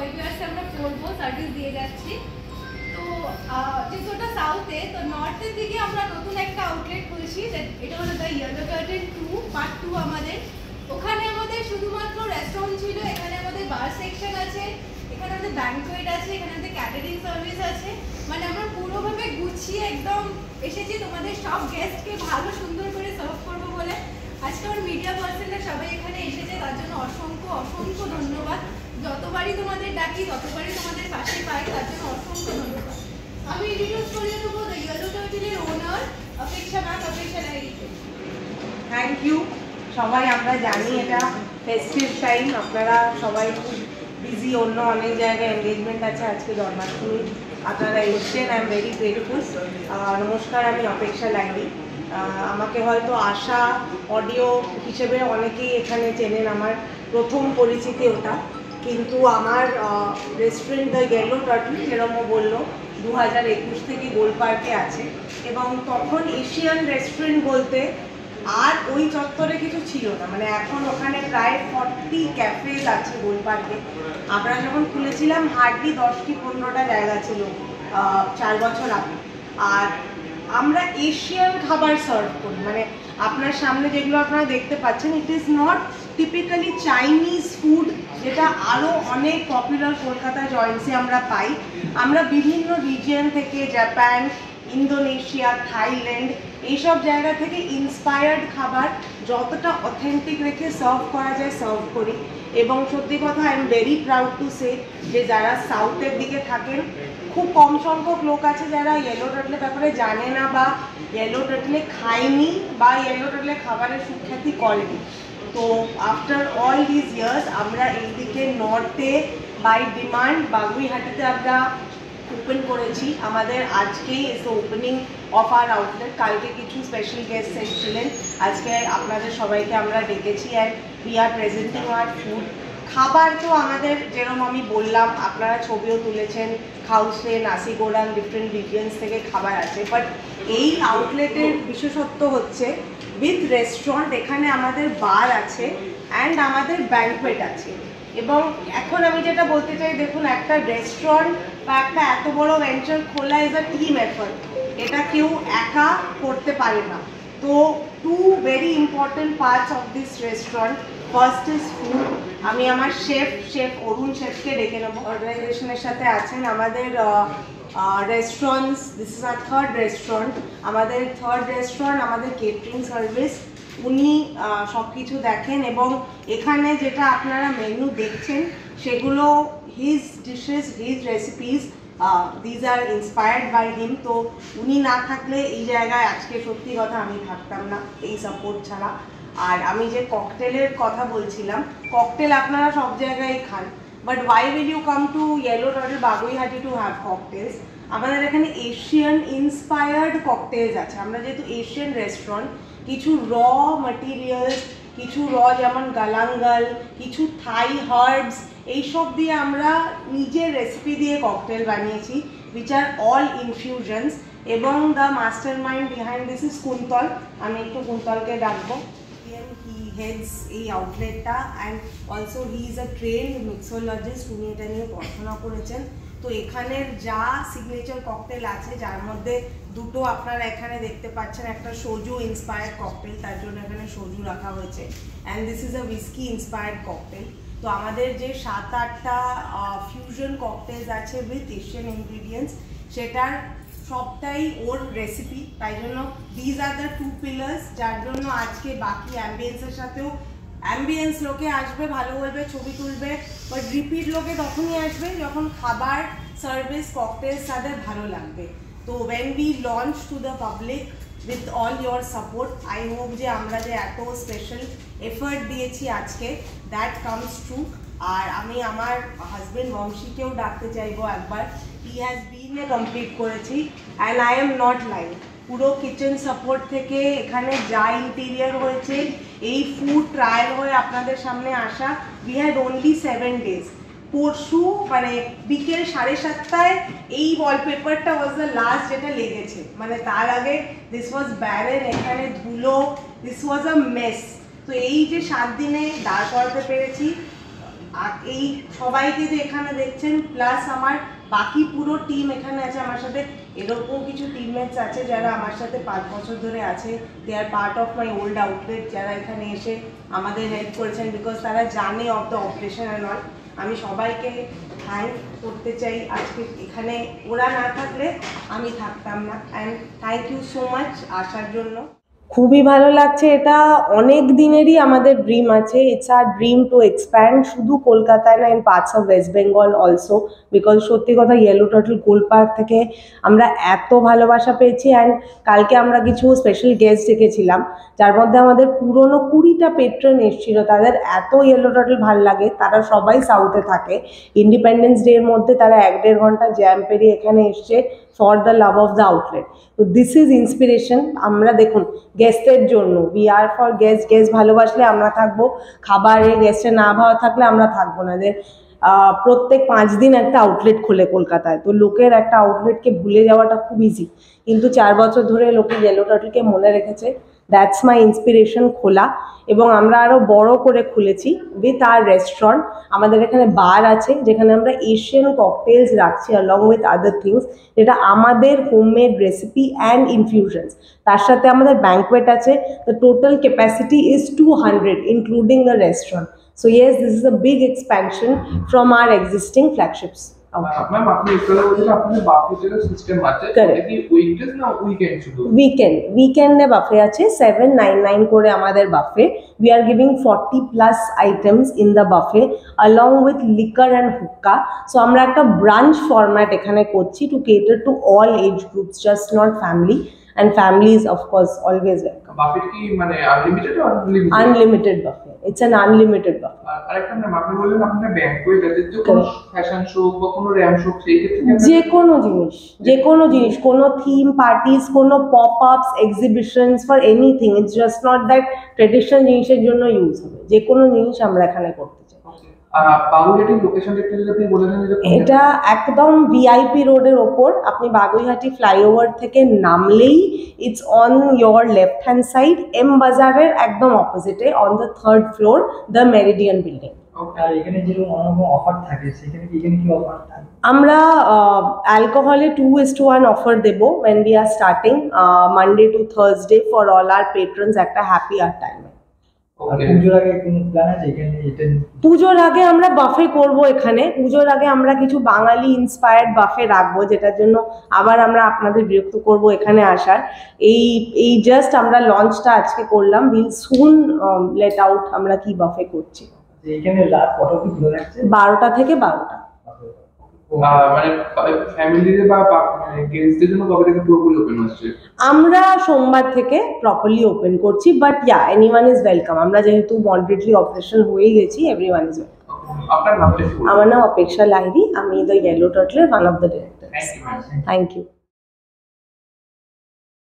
ওইটাতে আমরা করবো, সার্ভিস দিয়ে যাচ্ছি। তো যেহেতু ওটা সাউথে, তো নর্থের দিকে আমরা নতুন একটা আউটলেট খুলছি, এটা হলো দ্য ইয়েলো কার্টেন 2 পার্ট 2 আমাদের। ওখানে আমাদের শুধুমাত্র রেস্টুরেন্ট ছিল, এখানে আমাদের বার সেকশন আছে, এখানে আমাদের ব্যাংকোয়েট আছে, এখানে আমাদের ক্যাটারিং সার্ভিস আছে। মানে আমরা পুরোভাবে গুছিয়ে একদম এসেছি তোমাদের সব গেস্টকে ভালো সুন্দর করে সার্ভ করবো বলে। আজকে আমার মিডিয়া পার্সনরা সবাই এখানে এসেছে, তার জন্য অসংখ্য অসংখ্য ধন্যবাদ। যতবারই তোমাদের ডাকি ততবারই তোমাদের পাশে পাই, তার জন্য অসংখ্য ধন্যবাদ। আমি ইন্ট্রোডিউস করিয়ে দেবো দ্য ইয়েলো টার্টলের ওনার অপেক্ষা ম্যাম, অপেক্ষা লাইরিকে। Thank you. সবাই আমরা জানি এটা ফেস্টিভ টাইম, আপনারা সবাই খুব বিজি, অন্য অনেক জায়গায় এনগেজমেন্ট আছে, আজকে জন্মাষ্টমী আপনারা এসছেন, আই এম ভেরি গ্রেটফুল। নমস্কার, আমি অপেক্ষা লাইরি। আমাকে হয়তো আশা অডিও হিসেবে অনেকেই এখানে চেনেন, আমার প্রথম পরিচিতি ওটা। কিন্তু আমার রেস্টুরেন্ট দ্য ইয়েলো টার্টল যেরকম বললো 2021 থেকে গোল পার্কে আছে, এবং তখন এশিয়ান রেস্টুরেন্ট বলতে আর ওই চত্বরে কিছু ছিল না। মানে এখন ওখানে প্রায় 40 ক্যাফেজ আছে গোল পার্কে। আমরা যখন খুলেছিলাম হার্ডলি 10 কি 15টা জায়গা ছিল 4 বছর আগে। আর আমরা এশিয়ান খাবার সার্ভ করি, মানে আপনার সামনে যেগুলো আপনারা দেখতে পাচ্ছেন, it is not typically Chinese food, যেটা আরও অনেক পপুলার কলকাতা জয়েন্টসে আমরা পাই। আমরা বিভিন্ন রিজিয়ন থেকে, জাপান, ইন্দোনেশিয়া, থাইল্যান্ড, এইসব জায়গা থেকে ইন্সপায়ার্ড খাবার যতটা অথেন্টিক রেখে সার্ভ করা যায় সার্ভ করি। এবং সত্যি কথা, I am very proud to say যে যারা সাউথের দিকে থাকেন, খুব কম সংখ্যক লোক আছে যারা ইয়েলো টার্টলের ব্যাপারে জানে না, বা ইয়েলো টার্টলে খায়নি, বা ইয়েলো টার্টলে খাবারের সুখ্যাতি করেনি। তো আফটার অল দিস ইয়ার্স আমরা এইদিকে নর্থে বাই ডিমান্ড বাগুইহাটিতে আমরা ওপেন করেছি। আমাদের আজকেই is the opening of our outlet. কালকে কিছু স্পেশাল গেস্ট এসেছিলেন, আজকে আপনাদের সবাইকে আমরা ডেকেছি, and we are presenting our food. খাবার তো আমাদের যেরকম আমি বললাম, আপনারা ছবিও তুলেছেন, খাউসে, নাসিগোরাং, ডিফারেন্ট রিজিয়ন্স থেকে খাবার আছে। বাট এই আউটলেটের বিশেষত্ব হচ্ছে উইথ রেস্টুরেন্ট, এখানে আমাদের বার আছে অ্যান্ড আমাদের ব্যাংকোয়েট আছে। এবং এখন আমি যেটা বলতে চাই, দেখুন, একটা রেস্টুরেন্ট বা একটা এত বড় ভেঞ্চার খোলা ইজ আ টিম এফর্ট, এটা কেউ একা করতে পারে না। তো two very important parts of this restaurant, first is food. আমি আমার শেফ অরুণ শেফকে ডেকে নেব। অর্গানাইজেশনের সাথে আছেন আমাদের restaurants, this is our third restaurant. আমাদের থার্ড রেস্টুরেন্ট, আমাদের কেটারিং সার্ভিস, উনি সব কিছু দেখেন। এবং এখানে যেটা আপনারা মেনু দেখছেন সেগুলো his dishes, his recipes, these are inspired by him. তো উনি না থাকলে এই জায়গায় আজকে সত্যি কথা আমি থাকতাম না এই সাপোর্ট ছাড়া। আর আমি যে ককটেলের কথা বলছিলাম, ককটেল আপনারা সব জায়গায় খান, but why will you come to yellow turtle Baguiati to have cocktails? আমাদের এখানে এশিয়ান ইন্সপায়ার্ড ককটেলস আছে। আমরা যেহেতু এশিয়ান রেস্টুরেন্ট, কিছু র ম্যাটেরিয়ালস, কিছু যেমন গালাঙ্গাল, কিছু থাই হার্বস, এইসব দিয়ে আমরা নিজের রেসিপি দিয়ে ককটেল বানিয়েছি, উইচ আর অল ইনফিউশনস। এবং the master mind behind this is Kuntal. আমি একটু কুন্তলকে ডাকবো। হি হেডস এই আউটলেটটা, and also he is a trend mixologist, উনি এটা নিয়ে পড়াশোনা করেছেন। তো এখানের যা সিগনেচার ককটেল আছে, যার মধ্যে দুটো আপনারা এখানে দেখতে পাচ্ছেন, একটা সোজু ইন্সপায়ার্ড ককটেল, তার জন্য এখানে সোজু রাখা হয়েছে, and this is a whisky inspired cocktail. তো আমাদের যে 7-8টা ফিউশন ককটেলস আছে উইথ এশিয়ান ইনগ্রিডিয়েন্টস, সেটার সবটাই ওর রেসিপি। তাই জন্য these are the two pillars, যার জন্য আজকে বাকি অ্যাম্বিয়েন্সের সাথেও অ্যাম্বিয়েন্স লোকে আসবে, ভালো বলবে, ছবি তুলবে, বাট রিপিট লোকে তখনই আসবে যখন খাবার, সার্ভিস, ককটেলস তাদের ভালো লাগবে। তো when we launch to the public with all your support, I hope যে আমরা যে এত স্পেশাল এফার্ট দিয়েছি আজকে, that comes true। আর আমি আমার হাজবেন্ড বংশীকেও ডাকতে চাইবো একবার, he has been a complete করেছি, and I am not lying। পুরো কিচেন সাপোর্ট থেকে এখানে যা ইন্টেরিয়ার হয়েছে, এই ফুড ট্রায়াল হয়ে আপনাদের সামনে আসা, we had only 7 days। পরশু মানে বিকেল 7:30টায় এই ওয়ালপেপারটা ওয়াজ দ্য লাস্ট যেটা লেগেছে, মানে তার আগে দিস ওয়াজ ব্যারেন, এখানে ধুলো, দিস ওয়াজ আ মেস। তো এই যে 7 দিনে দাঁড় করাতে পেরেছি, আর এই সবাইকে যে এখানে দেখছেন প্লাস আমার বাকি পুরো টিম এখানে আছে আমার সাথে, এরকম কিছু টিমমেটস আছে যারা আমার সাথে 5 বছর ধরে আছে, they are part of my old outlet, যারা এখানে এসে আমাদের হেল্প করেছেন বিকজ তারা জানে of the operation and all. আমি সবাইকে থ্যাংক করতে চাই আজকে, এখানে ওরা না থাকলে আমি থাকতাম না। And thank you so much আসার জন্য। খুবই ভালো লাগছে, এটা অনেক দিনেরই আমাদের ড্রিম আছে। It's our dream to expand শুধু কলকাতায় না, in parts of West Bengal also, because সত্যি কথা ইয়েলো টার্টল কোল পার্ক থেকে আমরা এত ভালোবাসা পেয়েছি। অ্যান্ড কালকে আমরা কিছু স্পেশাল গেস্ট ডেকেছিলাম, যার মধ্যে আমাদের পুরনো 20টা পেট্রন এসেছিল। তাদের এত ইয়েলো টার্টল ভাল লাগে, তারা সবাই সাউথে থাকে। ইন্ডিপেন্ডেন্স ডের মধ্যে তারা 1-1.5 ঘন্টা জ্যাম পেরিয়ে এখানে এসছে for the love of the outlet. তো দিস ইজ ইন্সপিরেশন। আমরা দেখুন গেস্টের জন্য, we are for guest, guest ভালোবাসলে আমরা থাকবো, খাবারে গেস্টের না ভালো থাকলে আমরা থাকবো না। প্রত্যেক 5 দিন একটা আউটলেট খোলে কলকাতায়, তো লোকের একটা আউটলেটকে ভুলে যাওয়াটা খুব ইজি, কিন্তু 4 বছর ধরে লোকে ইয়েলো টার্টলকে মনে রেখেছে। দ্যাটস মাই ইন্সপিরেশন খোলা। এবং আমরা আরও বড় করে খুলেছি উইথ আর রেস্টুরেন্ট। আমাদের এখানে বার আছে যেখানে আমরা এশিয়ান ককটেলস রাখছি অলং উইথ আদার থিংস, যেটা আমাদের হোমমেড রেসিপি অ্যান্ড ইনফিউশনস। তার সাথে আমাদের ব্যাঙ্কোয়েট আছে। The total capacity is 200 including the restaurant. So yes, this is a big expansion from our existing flagships. Ma'am আপনি একটু বলছিলেন আপনাদের বাফে যেটা সিস্টেম আছে এটা কি উইকডেজ না উইকেন্ড শুধু? উইকেন্ডে বাফে আছে 799 করে আমাদের বাফে। We are giving 40+ items in the buffet along with liquor and hookah. So আমরা একটা ব্রাঞ্চ ফরম্যাট এখানে করছি to cater to all age groups, just not family, and families of course always welcome. বাফে কি মানে unlimited or limited? Unlimited buffet. It's an unlimited buffet. আরেকটা ma'am আপনি বললেন আপনাদের ব্যাংকুয়েট আছে, যে কোনো ফ্যাশন শো বা কোনো র্যাম শো সেই ক্ষেত্রে যে কোনো জিনিস, কোনো থিম পার্টিস, কোনো পপ আপস, exhibitions, for anything. It's just not that traditional জিনিসের জন্য ইউজ হবে, যে কোনো জিনিস আমরা এখানে করতে চাই। বাগুইহাটির লোকেশনটা একটু যদি আপনি বলে দেন। এটা একদম ভিআইপি রোডের ওপর। আপনি বাগুইহাটি ফ্লাইওভার থেকে নামলেই it's on your left hand side, M বাজারের একদম অপোজিটে on the 3rd floor, the Meridian building. আর এখানে যেরকম অনেক অফার থাকে, সেখানে কি অফার থাকে? আমরা অ্যালকোহলে 2:1 অফার দেবো when we are starting Monday to Thursday for all our patrons একটা হ্যাপি আর টাইমে। পুজোর আগে কোনো প্ল্যান আছে এখানে? পুজোর আগে আমরা বাফে করব এখানে। পুজোর আগে আমরা কিছু বাঙালি ইন্সপায়ার্ড বাফে রাখবো, যেটার জন্য আবার আমরা আপনাদের বিরক্ত করব এখানে আসার। এই জাস্ট আমরা লঞ্চটা আজকে করলাম, উইল সুন লেট আউট আমরা কি বাফে করছি। এখানে রাত কত কি খোলা থাকছে? 12টা থেকে 12টা। মানে ফ্যামিলিতে বা গেস্টদের জন্য কবে থেকে পুরোপুরি ওপেন হচ্ছে? আমরা সোমবার থেকে প্রপারলি ওপেন করছি, বাট এনিওয়ান ইজ ওয়েলকাম। আমরা যেহেতু মডারেটলি অপারেশন হয়ে গেছি, এভরিওয়ান ইজ ওয়েলকাম। আপনার নামটা? আমার নাম অপেক্ষা লাহিড়ী, আমি দ্য ইয়েলো টার্টলের one of the director. Thank you. Thank you.